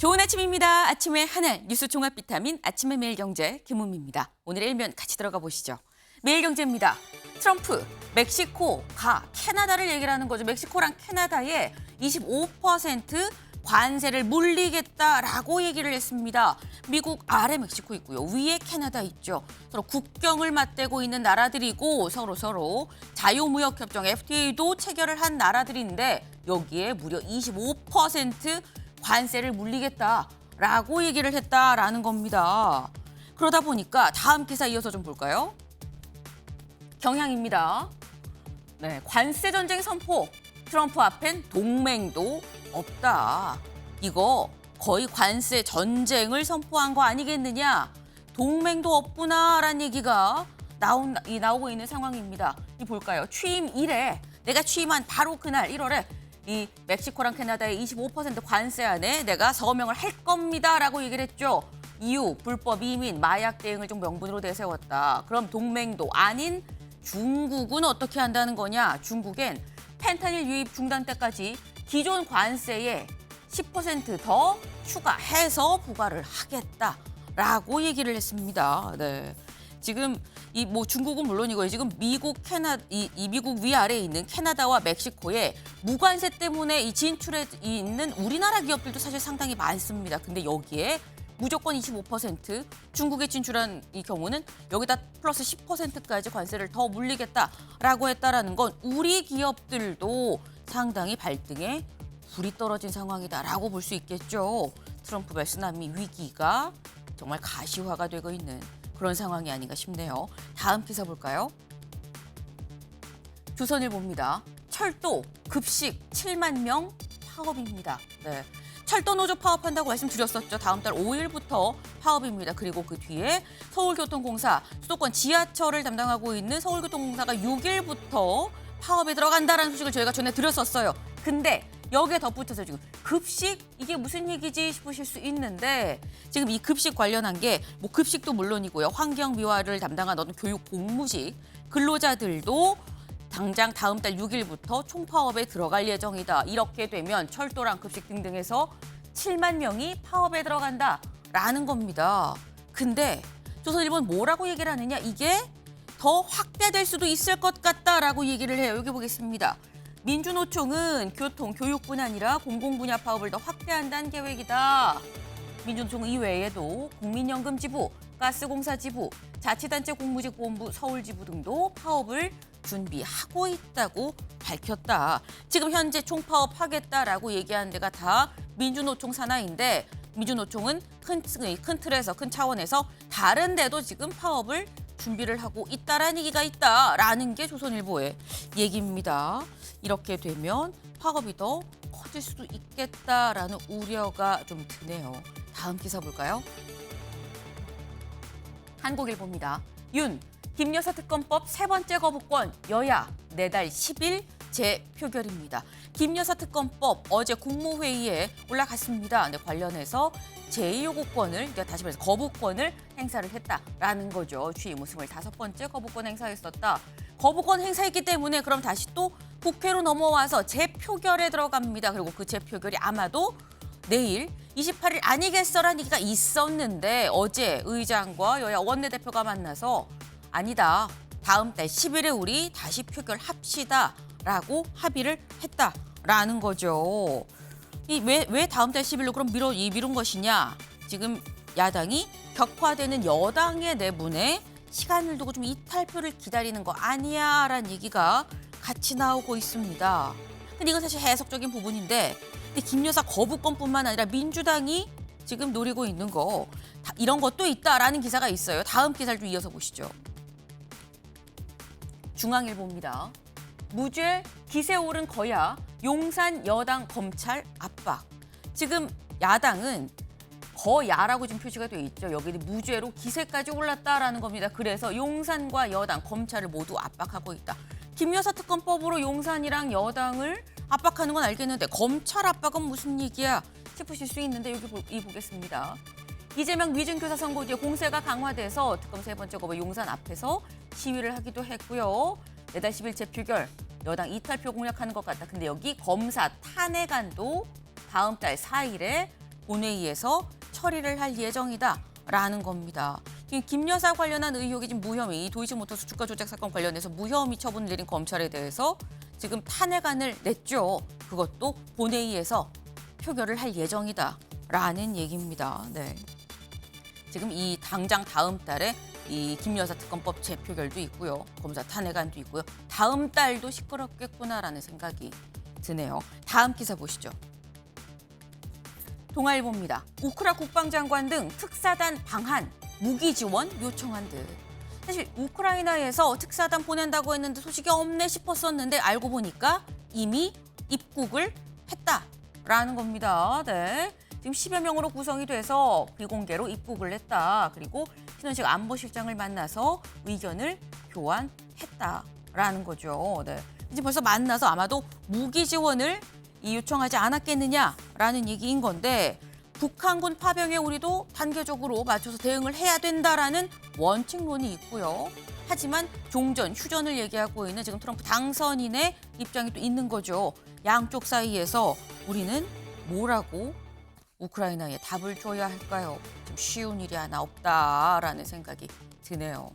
좋은 아침입니다. 아침의 하늘 뉴스 종합 비타민 아침의 매일경제 김은미입니다. 오늘의 일면 같이 들어가 보시죠. 매일경제입니다. 트럼프, 멕시코, 캐나다를 얘기를 하는 거죠. 멕시코랑 캐나다에 25% 관세를 물리겠다라고 얘기를 했습니다. 미국 아래 멕시코 있고요. 위에 캐나다 있죠. 서로 국경을 맞대고 있는 나라들이고 서로 자유무역협정 FTA도 체결을 한 나라들인데 여기에 무려 25% 관세를 물리겠다라고 얘기를 했다라는 겁니다. 그러다 보니까 다음 기사 이어서 좀 볼까요? 경향입니다. 네, 관세 전쟁 선포. 트럼프 앞엔 동맹도 없다. 이거 거의 관세 전쟁을 선포한 거 아니겠느냐? 동맹도 없구나라는 얘기가 나오고 있는 상황입니다. 이 볼까요? 취임 이래 내가 취임한 바로 그날 1월에 이 멕시코랑 캐나다의 25% 관세안에 내가 서명을 할 겁니다라고 얘기를 했죠. 이유, 불법 이민, 마약 대응을 좀 명분으로 내세웠다. 그럼 동맹도 아닌 중국은 어떻게 한다는 거냐? 중국엔 펜타닐 유입 중단 때까지 기존 관세에 10%더 추가해서 부과를 하겠다라고 얘기를 했습니다. 네. 지금 이 중국은 물론이고요. 지금 미국 미국 위아래에 있는 캐나다와 멕시코에 무관세 때문에 이 진출해 있는 우리나라 기업들도 사실 상당히 많습니다. 근데 여기에 무조건 25% 중국에 진출한 이 경우는 여기다 플러스 10%까지 관세를 더 물리겠다라고 했다라는 건 우리 기업들도 상당히 발등에 불이 떨어진 상황이다라고 볼 수 있겠죠. 트럼프 베트남이 위기가 정말 가시화가 되고 있는 그런 상황이 아닌가 싶네요. 다음 기사 볼까요? 조선일보입니다. 철도 급식 7만 명 파업입니다. 네. 철도 노조 파업한다고 말씀드렸었죠. 다음 달 5일부터 파업입니다. 그리고 그 뒤에 서울교통공사, 수도권 지하철을 담당하고 있는 서울교통공사가 6일부터 파업에 들어간다는 소식을 저희가 전해드렸었어요. 근데 여기에 덧붙여서 지금 급식 이게 무슨 얘기지 싶으실 수 있는데 지금 이 급식 관련한 게 급식도 물론이고요. 환경 미화를 담당한 어떤 교육 공무직 근로자들도 당장 다음 달 6일부터 총파업에 들어갈 예정이다. 이렇게 되면 철도랑 급식 등등해서 7만 명이 파업에 들어간다라는 겁니다. 근데 조선일보는 뭐라고 얘기를 하느냐? 이게 더 확대될 수도 있을 것 같다라고 얘기를 해요. 여기 보겠습니다. 민주노총은 교통, 교육뿐 아니라 공공분야 파업을 더 확대한다는 계획이다. 민주노총 이외에도 국민연금지부, 가스공사지부, 자치단체 공무직보험부 서울지부 등도 파업을 준비하고 있다고 밝혔다. 지금 현재 총파업하겠다라고 얘기하는 데가 다 민주노총 산하인데 민주노총은 큰 틀에서 큰 차원에서 다른 데도 지금 파업을 준비를 하고 있다라는 얘기가 있다라는 게 조선일보의 얘기입니다. 이렇게 되면 파업이 더 커질 수도 있겠다라는 우려가 좀 드네요. 다음 기사 볼까요? 한국일보입니다. 김여사 특검법 세 번째 거부권 여야 내달 10일 재표결입니다. 김여사 특검법 어제 국무회의에 올라갔습니다. 네, 관련해서 제2요구권을 다시 말해서 거부권을 행사를 했다라는 거죠. 취임 후 25번째 거부권 행사했었다. 거부권 행사했기 때문에 그럼 다시 또 국회로 넘어와서 재표결에 들어갑니다. 그리고 그 재표결이 아마도 내일 28일 아니겠어라는 얘기가 있었는데 어제 의장과 여야 원내대표가 만나서 아니다. 다음 달 10일에 우리 다시 표결합시다라고 합의를 했다라는 거죠. 왜 다음 달 10일로 그럼 미룬 것이냐? 지금 야당이 격화되는 여당의 내분에 시간을 두고 좀 이탈표를 기다리는 거 아니야라는 얘기가 같이 나오고 있습니다. 근데 이건 사실 해석적인 부분인데 근데 김여사 거부권뿐만 아니라 민주당이 지금 노리고 있는 거 이런 것도 있다라는 기사가 있어요. 다음 기사를 좀 이어서 보시죠. 중앙일보입니다. 무죄 기세 오른 거야 용산 여당 검찰 압박. 지금 야당은 거야라고 지금 표시가 돼 있죠. 여기는 무죄로 기세까지 올랐다라는 겁니다. 그래서 용산과 여당 검찰을 모두 압박하고 있다. 김여사 특검법으로 용산이랑 여당을 압박하는 건 알겠는데 검찰 압박은 무슨 얘기야 싶으실 수 있는데 여기 보겠습니다. 이재명 위증교사 선고 뒤에 공세가 강화돼서 특검 세 번째 거부 용산 앞에서 시위를 하기도 했고요. 내달 10일 재표결 여당 이탈표 공략하는 것 같다. 근데 여기 검사 탄핵안도 다음 달 4일에 본회의에서 처리를 할 예정이다라는 겁니다. 김 여사 관련한 의혹이 지금 무혐의, 도이치모터스 주가 조작 사건 관련해서 무혐의 처분을 내린 검찰에 대해서 지금 탄핵안을 냈죠. 그것도 본회의에서 표결을 할 예정이다라는 얘기입니다. 네. 지금 이 당장 다음 달에 이 김 여사 특검법 재표결도 있고요. 검사 탄핵안도 있고요. 다음 달도 시끄럽겠구나라는 생각이 드네요. 다음 기사 보시죠. 동아일보입니다. 우크라 국방장관 등 특사단 방한, 무기 지원 요청한 듯. 사실 우크라이나에서 특사단 보낸다고 했는데 소식이 없네 싶었었는데 알고 보니까 이미 입국을 했다라는 겁니다. 네. 지금 10여 명으로 구성이 돼서 비공개로 입국을 했다. 그리고 신원식 안보실장을 만나서 의견을 교환했다라는 거죠. 네. 이제 벌써 만나서 아마도 무기 지원을 요청하지 않았겠느냐라는 얘기인 건데 북한군 파병에 우리도 단계적으로 맞춰서 대응을 해야 된다라는 원칙론이 있고요. 하지만 종전, 휴전을 얘기하고 있는 지금 트럼프 당선인의 입장이 또 있는 거죠. 양쪽 사이에서 우리는 뭐라고 우크라이나에 답을 줘야 할까요? 좀 쉬운 일이 하나 없다라는 생각이 드네요.